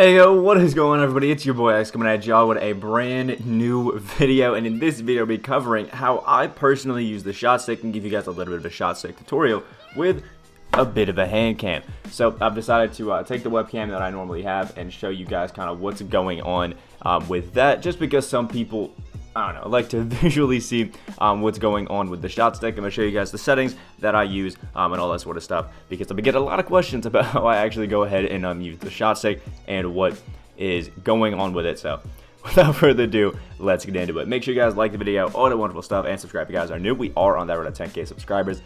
Hey yo, what is going on everybody? It's your boy X coming at y'all with a brand new video, and in this video I'll be covering how I personally use the shot stick and give you guys a little bit of a shot stick tutorial with a bit of a hand cam. So I've decided to take the webcam that I normally have and show you guys kind of what's going on with that, just because some people, I don't know, like to visually see what's going on with the shot stick. I'm going to show you guys the settings that I use and all that sort of stuff, because I've been getting a lot of questions about how I actually go ahead and use the shot stick and what is going on with it. So without further ado, let's get into it. Make sure you guys like the video, all that wonderful stuff, and subscribe if you guys are new. We are on that road to 10K subscribers.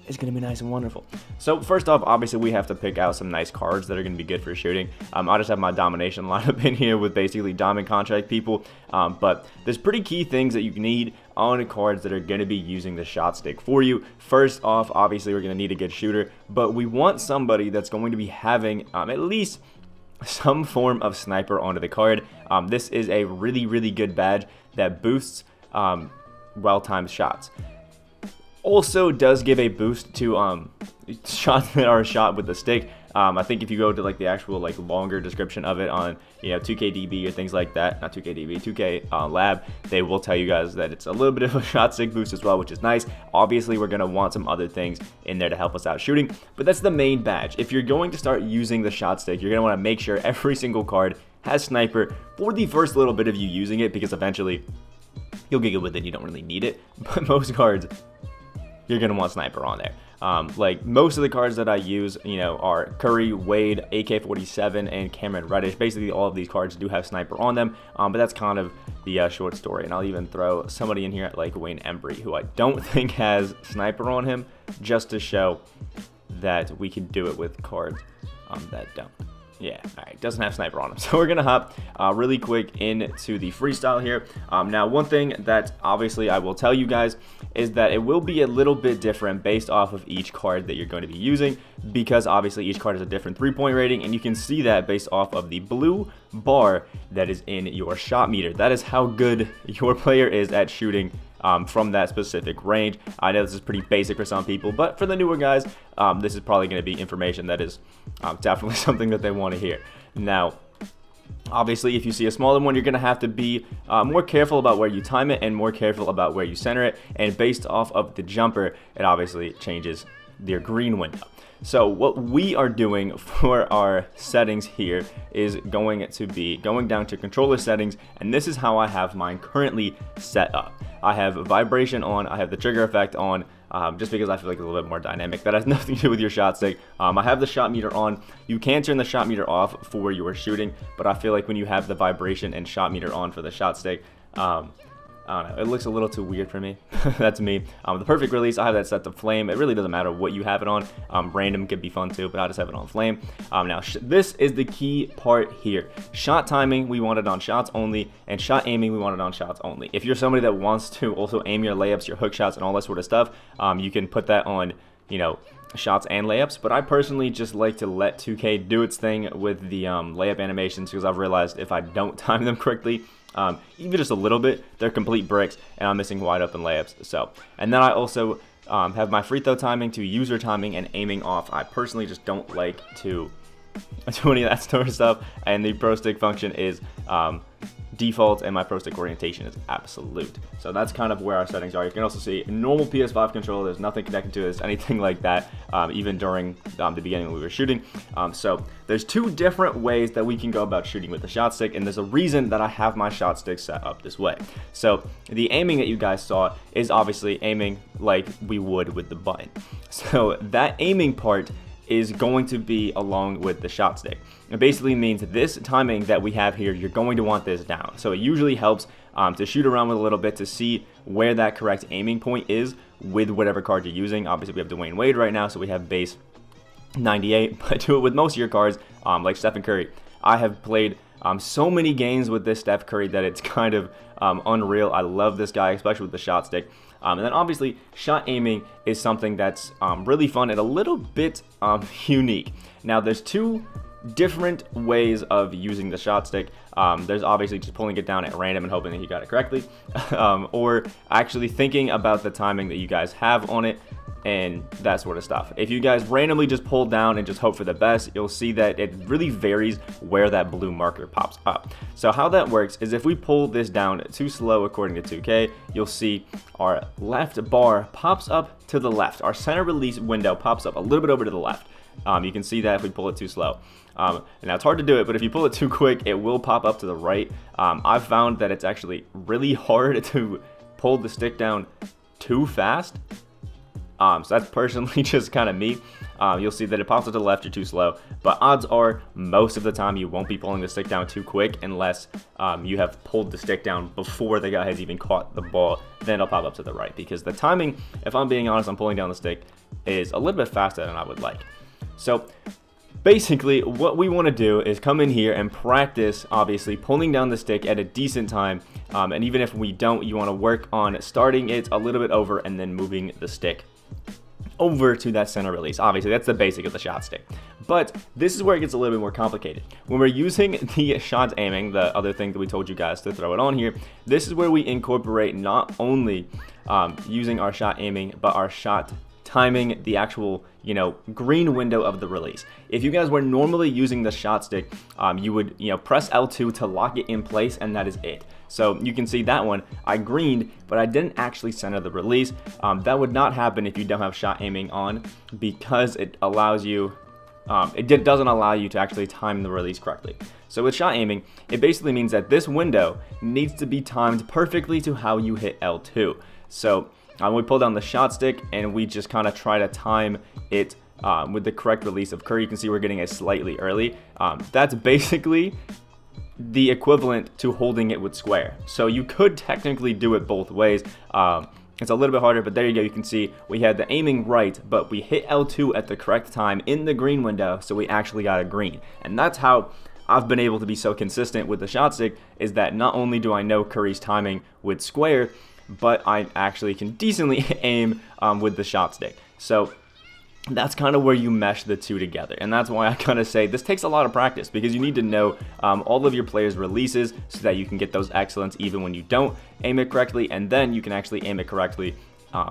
It's going to be nice and wonderful. So first off, obviously we have to pick out some nice cards that are going to be good for shooting. I just have my domination lineup in here with basically diamond contract people, but there's pretty key things that you need on cards that are going to be using the shot stick for you. First off, obviously we're going to need a good shooter, but we want somebody that's going to be having at least some form of sniper onto the card. This is a really good badge that boosts well-timed shots. Also does give a boost to shots that are shot with the stick. I think if you go to like the actual like longer description of it on 2KDB or things like that, not 2KDB, 2K Lab, they will tell you guys that it's a little bit of a shot stick boost as well, which is nice. Obviously we're going to want some other things in there to help us out shooting, but that's the main badge. If you're going to start using the shot stick, you're going to want to make sure every single card has sniper for the first little bit of you using it, because eventually you'll get good with it, you don't really need it, but most cards you're going to want sniper on there. Like most of the cards that I use, are Curry, Wade, AK-47, and Cameron Reddish. Basically, all of these cards do have sniper on them, but that's kind of the short story. And I'll even throw somebody in here like Wayne Embry, who I don't think has sniper on him, just to show that we can do it with cards that don't. Yeah, alright, doesn't have sniper on him. So we're going to hop really quick into the freestyle here. Now, one thing that obviously I will tell you guys is that it will be a little bit different based off of each card that you're going to be using, because obviously each card has a different 3-point rating, and you can see that based off of the blue bar that is in your shot meter. That is how good your player is at shooting from that specific range. I know this is pretty basic for some people, but for the newer guys, this is probably going to be information that is definitely something that they want to hear. Now, obviously, if you see a smaller one, you're going to have to be more careful about where you time it and more careful about where you center it. And based off of the jumper, it obviously changes your green window. So what we are doing for our settings here is going to be going down to controller settings, and this is how I have mine currently set up. I have vibration on, I have the trigger effect on, just because I feel like it's a little bit more dynamic. That has nothing to do with your shot stick. I have the shot meter on. You can turn the shot meter off for your shooting, but I feel like when you have the vibration and shot meter on for the shot stick, I don't know, it looks a little too weird for me. That's me. The perfect release, I have that set to flame. It really doesn't matter what you have it on. Random could be fun too, but I just have it on flame. Now, this is the key part here. Shot timing, we want it on shots only, and shot aiming, we want it on shots only. If you're somebody that wants to also aim your layups, your hook shots, and all that sort of stuff, you can put that on, shots and layups, but I personally just like to let 2K do its thing with the layup animations, because I've realized if I don't time them correctly, even just a little bit, they're complete bricks, and I'm missing wide open layups. So, and then I also have my free throw timing to user timing and aiming off. I personally just don't like to do any of that sort of stuff, and the pro stick function is default, and my pro stick orientation is absolute. So that's kind of where our settings are. You can also see normal PS5 controller, there's nothing connected to this, anything like that, even during the beginning when we were shooting. So there's two different ways that we can go about shooting with the shot stick, and there's a reason that I have my shot stick set up this way. So the aiming that you guys saw is obviously aiming like we would with the button. So that aiming part is going to be along with the shot stick. It basically means this timing that we have here, you're going to want this down. So it usually helps to shoot around with a little bit to see where that correct aiming point is with whatever card you're using. Obviously we have Dwayne Wade right now, so we have base 98, but do it with most of your cards, like Stephen Curry. I have played so many games with this Steph Curry that it's kind of unreal. I love this guy, especially with the shot stick. And then obviously shot aiming is something that's really fun and a little bit unique. Now there's two different ways of using the shot stick. There's obviously just pulling it down at random and hoping that you got it correctly, or actually thinking about the timing that you guys have on it and that sort of stuff. If you guys randomly just pull down and just hope for the best, you'll see that it really varies where that blue marker pops up. So how that works is if we pull this down too slow according to 2K, you'll see our left bar pops up to the left. Our center release window pops up a little bit over to the left. You can see that if we pull it too slow. Now it's hard to do it, but if you pull it too quick, it will pop up to the right. I've found that it's actually really hard to pull the stick down too fast. So that's personally just kind of me. You'll see that it pops up to the left, you're too slow, but odds are most of the time you won't be pulling the stick down too quick unless you have pulled the stick down before the guy has even caught the ball. Then it'll pop up to the right, because the timing, if I'm being honest, I'm pulling down the stick is a little bit faster than I would like. So basically what we want to do is come in here and practice, obviously, pulling down the stick at a decent time. And even if we don't, you want to work on starting it a little bit over and then moving the stick over to that center release. Obviously, that's the basic of the shot stick. But this is where it gets a little bit more complicated. When we're using the shot aiming, the other thing that we told you guys to throw it on here, this is where we incorporate not only using our shot aiming, but our shot timing, the actual, green window of the release. If you guys were normally using the shot stick, you would, press L2 to lock it in place, and that is it. So you can see that one, I greened, but I didn't actually center the release. That would not happen if you don't have shot aiming on, because it allows you, doesn't allow you to actually time the release correctly. So with shot aiming, it basically means that this window needs to be timed perfectly to how you hit L2. So we pull down the shot stick and we just kind of try to time it with the correct release of Curry. You can see we're getting it slightly early. That's basically the equivalent to holding it with square. So you could technically do it both ways. It's a little bit harder, but there you go. You can see we had the aiming right, but we hit L2 at the correct time in the green window, so we actually got a green. And that's how I've been able to be so consistent with the shot stick, is that not only do I know Curry's timing with square, but I actually can decently aim with the shot stick. So that's kind of where you mesh the two together, and that's why I kind of say this takes a lot of practice, because you need to know all of your players' releases so that you can get those excellence even when you don't aim it correctly, and then you can actually aim it correctly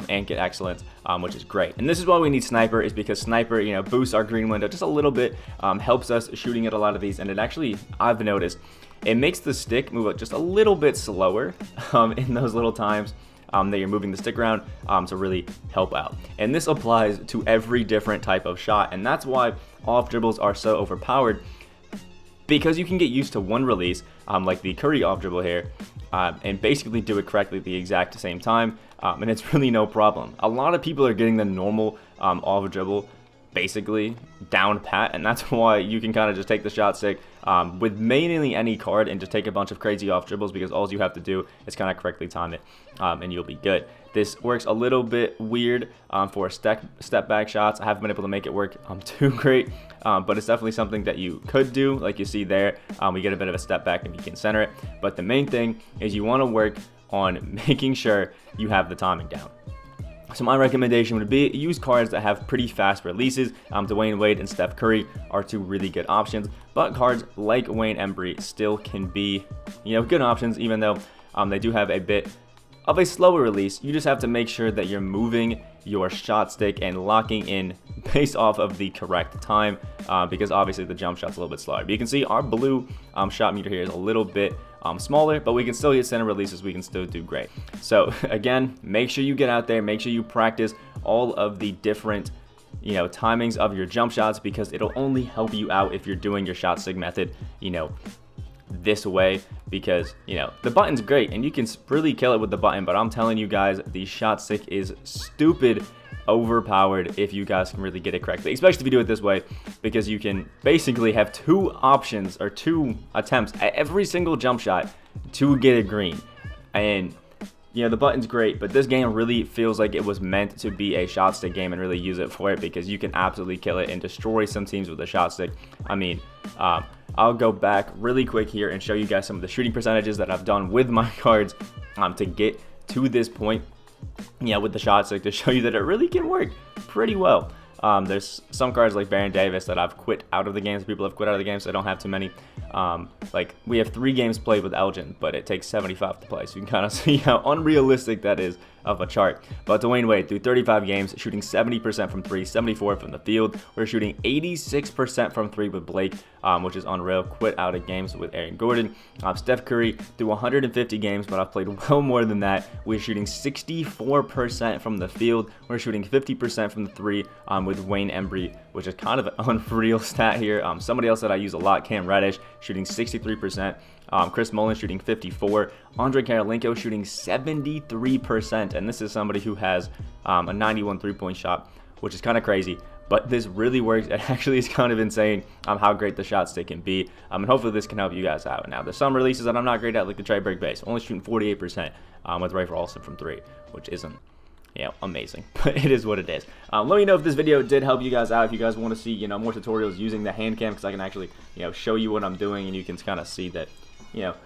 and get excellence, which is great. And this is why we need sniper, is because sniper, boosts our green window just a little bit, helps us shooting at a lot of these, and it actually, I've noticed, it makes the stick move just a little bit slower in those little times that you're moving the stick around to really help out. And this applies to every different type of shot, and that's why off dribbles are so overpowered, because you can get used to one release, like the Curry off dribble here, and basically do it correctly at the exact same time, and it's really no problem. A lot of people are getting the normal off dribble basically down pat, and that's why you can kind of just take the shot stick with mainly any card and just take a bunch of crazy off dribbles, because all you have to do is kind of correctly time it, and you'll be good. This works a little bit weird for step back shots. I haven't been able to make it work too great, but it's definitely something that you could do. Like you see there, we get a bit of a step back and you can center it, but the main thing is you want to work on making sure you have the timing down. So my recommendation would be use cards that have pretty fast releases. Dwayne Wade and Steph Curry are two really good options, but cards like Wayne Embry still can be, good options, even though they do have a bit of a slower release. You just have to make sure that you're moving your shot stick and locking in based off of the correct time, because obviously the jump shot's a little bit slower. But you can see our blue shot meter here is a little bit smaller, but we can still get center releases. We can still do great. So again, make sure you get out there, make sure you practice all of the different timings of your jump shots, because it'll only help you out if you're doing your shot stick method this way, because the button's great and you can really kill it with the button, but I'm telling you guys, the shot stick is stupid overpowered if you guys can really get it correctly, especially if you do it this way, because you can basically have two options or two attempts at every single jump shot to get a green. And the button's great, but this game really feels like it was meant to be a shot stick game, and really use it for it, because you can absolutely kill it and destroy some teams with a shot stick. I mean, I'll go back really quick here and show you guys some of the shooting percentages that I've done with my cards to get to this point, with the shot stick, to show you that it really can work pretty well. There's some cards like Baron Davis that I've quit out of the games. People have quit out of the game, so I don't have too many. Like we have 3 games played with Elgin, but it takes 75 to play, so you can kind of see how unrealistic that is of a chart. But Dwayne Wade, through 35 games, shooting 70% from 3, 74% from the field. We're shooting 86% from 3 with Blake, which is unreal. Quit out of games with Aaron Gordon. Steph Curry, through 150 games, but I've played well more than that. We're shooting 64% from the field. We're shooting 50% from the 3 with Wayne Embry, which is kind of an unreal stat here. Somebody else that I use a lot, Cam Reddish, shooting 63%. Chris Mullin shooting 54%. Andre Karolinko shooting 73%. And this is somebody who has a 91 3-point shot, which is kind of crazy. But this really works. It actually is kind of insane how great the shot stick can be. And hopefully this can help you guys out. Now, there's some releases that I'm not great at, like the trade break base. Only shooting 48% with Ray Ralston from 3, which isn't, amazing. But it is what it is. Let me know if this video did help you guys out. If you guys want to see, more tutorials using the Handcam, because I can actually, show you what I'm doing, and you can kind of see that,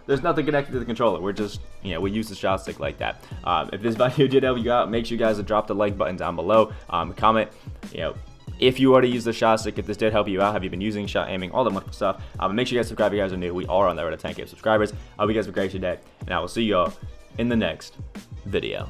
there's nothing connected to the controller. We're just, we use the shot stick like that. If this video did help you out, make sure you guys drop the like button down below. Comment, if you already use the shot stick, if this did help you out, have you been using shot aiming, all that wonderful stuff. Make sure you guys subscribe if you guys are new. We are on the road to 10K subscribers. I hope you guys have a great day, and I will see y'all in the next video.